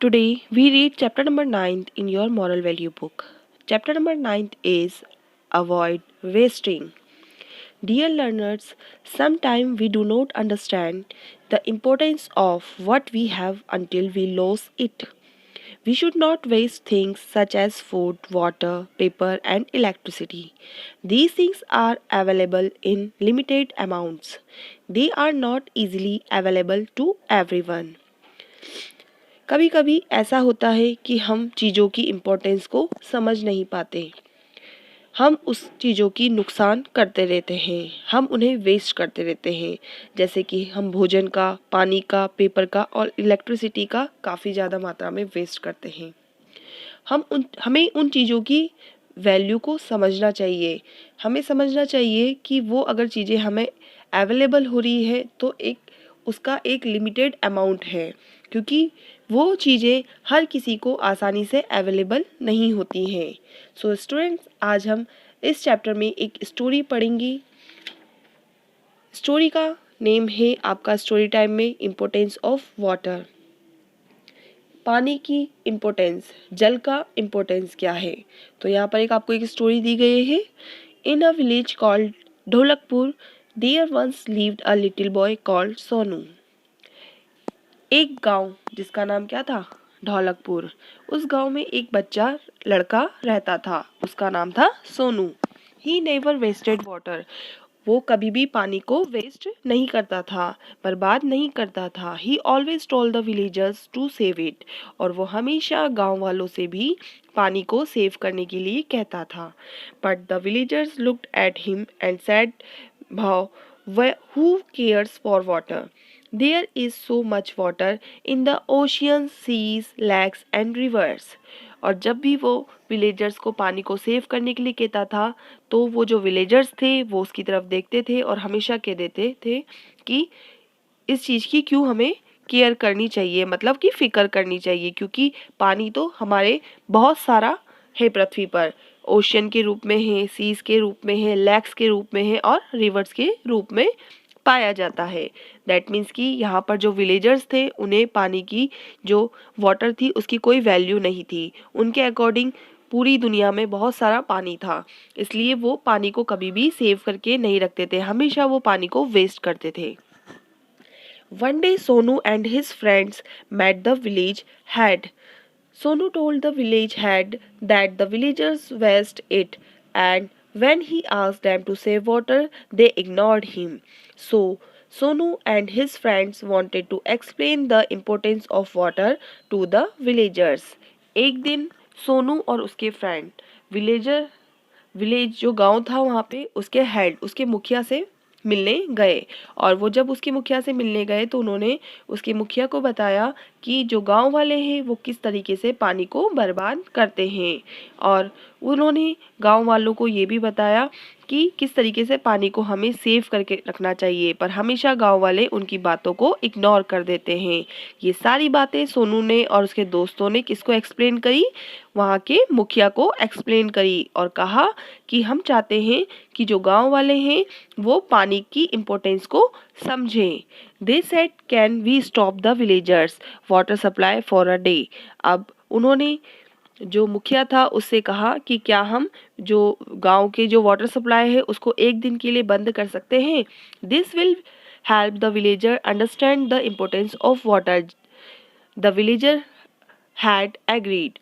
Today we read chapter number 9 in your moral value book. Chapter number 9 is Avoid Wasting. Dear learners, sometimes we do not understand the importance of what we have until we lose it. We should not waste things such as food, water, paper, and electricity. These things are available in limited amounts. They are not easily available to everyone. कभी कभी ऐसा होता है कि हम चीज़ों की importance को समझ नहीं पाते। हम उस चीज़ों की नुकसान करते रहते हैं, हम उन्हें वेस्ट करते रहते हैं, जैसे कि हम भोजन का, पानी का, पेपर का और इलेक्ट्रिसिटी का काफ़ी ज़्यादा मात्रा में वेस्ट करते हैं। हमें उन चीज़ों की वैल्यू को समझना चाहिए। हमें समझना चाहिए कि वो अगर चीज़ें हमें अवेलेबल हो रही है तो उसका एक लिमिटेड अमाउंट है, क्योंकि वो चीज़ें हर किसी को आसानी से अवेलेबल नहीं होती हैं। सो स्टूडेंट्स, आज हम इस चैप्टर में एक स्टोरी पढ़ेंगे। स्टोरी का नेम है आपका स्टोरी टाइम में इम्पोर्टेंस ऑफ वाटर। पानी की इम्पोर्टेंस, जल का इम्पोर्टेंस क्या है। तो यहाँ पर आपको एक स्टोरी दी गई है। In a village called Dholakpur there once lived a little boy called Sonu. एक गांव जिसका नाम क्या था, ढोलकपुर। उस गांव में एक बच्चा लड़का रहता था, उसका नाम था Sonu. He never wasted water. वो कभी भी पानी को वेस्ट नहीं करता था, बर्बाद नहीं करता था। He always told the villagers to save it. और वो हमेशा गांव वालों से भी पानी को सेव करने के लिए कहता था। But the villagers looked at him and said, bah who cares for water? There is so much water in the ocean, seas, lakes and rivers. और जब भी वो विलेजर्स को पानी को सेव करने के लिए कहता था, तो वो जो विलेजर्स थे वो उसकी तरफ देखते थे और हमेशा कह देते थे कि इस चीज़ की क्यों हमें केयर करनी चाहिए, मतलब कि फ़िक्र करनी चाहिए, क्योंकि पानी तो हमारे बहुत सारा है पृथ्वी पर। ओशन के रूप में है, सीज के रूप में है, लेक्स के रूप में है और रिवर्स के रूप में पाया जाता है। दैट मीन्स कि यहाँ पर जो विलेजर्स थे उन्हें पानी की जो वाटर थी उसकी कोई वैल्यू नहीं थी। उनके अकॉर्डिंग पूरी दुनिया में बहुत सारा पानी था, इसलिए वो पानी को कभी भी सेव करके नहीं रखते थे, हमेशा वो पानी को वेस्ट करते थे। One day Sonu and his friends met the village head. Sonu told the village head that the villagers waste it, and when he asked them to save water, they ignored him. So Sonu and his friends wanted to explain the importance of water to the villagers. एक दिन सोनू और उसके friend village जो गांव था वहाँ पे उसके हेड, उसके मुखिया से मिलने गए। और वो जब उसके मुखिया से मिलने गए तो उन्होंने उसके मुखिया को बताया कि जो गांव वाले हैं वो किस तरीके से पानी को बर्बाद करते हैं। और उन्होंने गांव वालों को ये भी बताया कि किस तरीके से पानी को हमें सेव करके रखना चाहिए, पर हमेशा गांव वाले उनकी बातों को इग्नोर कर देते हैं। ये सारी बातें सोनू ने और उसके दोस्तों ने किसको एक्सप्लेन करी, वहाँ के मुखिया को एक्सप्लेन करी और कहा कि हम चाहते हैं कि जो गांव वाले हैं वो पानी की इम्पोर्टेंस को समझें। They said, can we stop the villagers water supply for a day. अब उन्होंने जो मुखिया था उससे कहा कि क्या हम जो गांव के जो वाटर सप्लाई है उसको एक दिन के लिए बंद कर सकते हैं। This will help the villager understand the importance of water. The villager had agreed.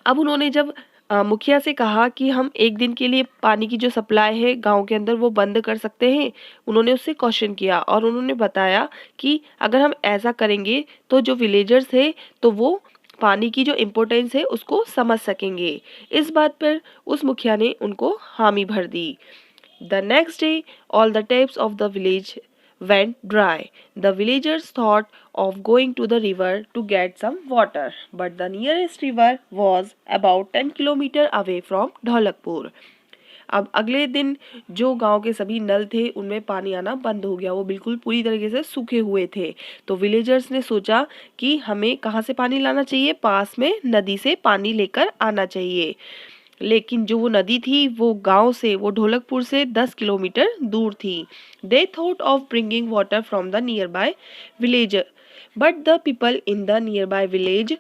अब उन्होंने जब मुखिया से कहा कि हम एक दिन के लिए पानी की जो सप्लाई है गांव के अंदर वो बंद कर सकते हैं, उन्होंने उससे क्वेश्चन किया और उन्होंने बताया कि अगर हम ऐसा करेंगे तो जो विलेजर्स है तो वो पानी की जो इम्पोर्टेंस है उसको समझ सकेंगे। इस बात पर उस मुखिया ने उनको हामी भर दी। The next day all the taps of the village went dry. The villagers thought of going to the river to get some water, but the nearest river was about 10 kilometers away from Dholakpur. अब अगले दिन जो गांव के सभी नल थे उनमें पानी आना बंद हो गया, वो बिल्कुल पूरी तरीके से सूखे हुए थे। तो विलेजर्स ने सोचा कि हमें कहाँ से पानी लाना चाहिए, पास में नदी से पानी लेकर आना चाहिए। लेकिन जो वो नदी थी वो गांव से, वो ढोलकपुर से 10 किलोमीटर दूर थी। They thought of bringing water from the near by village, But the people in the nearby village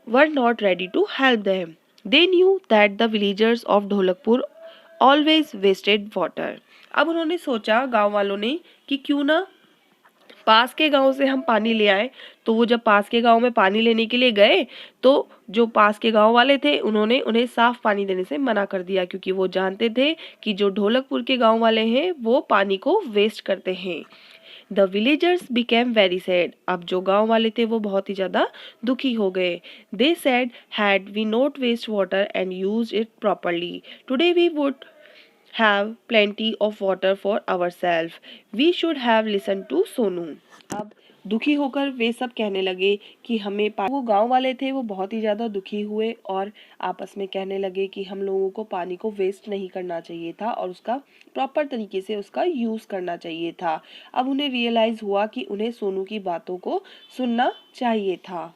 were not ready to help them. They knew that the villagers of Dholakpur always wasted water. अब उन्होंने सोचा गांव वालों ने कि क्यों ना पास के गांव से हम पानी ले आए। तो वो जब पास के गांव में पानी लेने के लिए गए तो जो पास के गांव वाले थे उन्होंने उन्हें साफ पानी देने से मना कर दिया, क्योंकि वो जानते थे कि जो ढोलकपुर के गांव वाले हैं वो पानी को वेस्ट करते हैं। The villagers became very sad. अब जो गांव वाले थे वो बहुत ही ज़्यादा दुखी हो गए। They said had we not waste water and use it properly today we would have plenty of water for ourselves. We should have listened to Sonu. अब दुखी होकर वे सब कहने लगे कि हमें वो गांव वाले थे वो बहुत ही ज़्यादा दुखी हुए और आपस में कहने लगे कि हम लोगों को पानी को वेस्ट नहीं करना चाहिए था और उसका प्रॉपर तरीके से उसका यूज़ करना चाहिए था। अब उन्हें रियलाइज़ हुआ कि उन्हें सोनू की बातों को सुनना चाहिए था।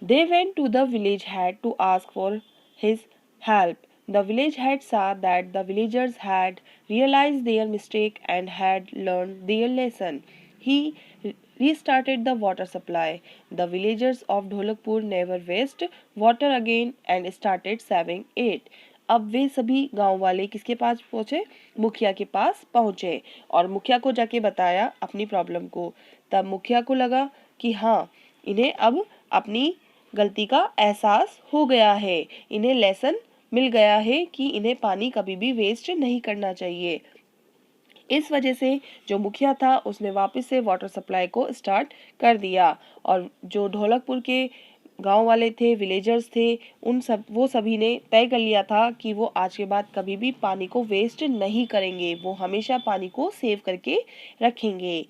They went to the village head to ask for his help. The village head saw that the villagers had realized their mistake and had learned their lesson. He restarted the water supply. The villagers of Dholakpur never waste water again and started saving it. अब वे सभी गांव वाले किसके पास पहुंचे? मुखिया के पास पहुंचे और मुखिया को जाके बताया अपनी प्रॉब्लम को। तब मुखिया को लगा कि हाँ, इन्हें अब अपनी गलती का एहसास हो गया है, इन्हें लेसन मिल गया है कि इन्हें पानी कभी भी वेस्ट नहीं करना चाहिए। इस वजह से जो मुखिया था उसने वापस से वाटर सप्लाई को स्टार्ट कर दिया और जो ढोलकपुर के गांव वाले थे, विलेजर्स थे, वो सभी ने तय कर लिया था कि वो आज के बाद कभी भी पानी को वेस्ट नहीं करेंगे, वो हमेशा पानी को सेव करके रखेंगे।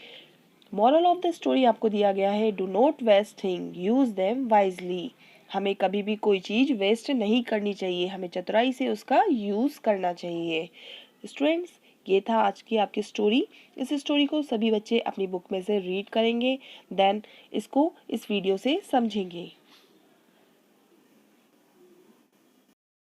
मॉरल ऑफ द स्टोरी आपको दिया गया है, do not waste thing, use them wisely. हमें कभी भी कोई चीज़ वेस्ट नहीं करनी चाहिए, हमें चतुराई से उसका यूज़ करना चाहिए। स्टूडेंट्स, ये था आज की आपकी स्टोरी। इस स्टोरी को सभी बच्चे अपनी बुक में से रीड करेंगे, देन इसको इस वीडियो से समझेंगे।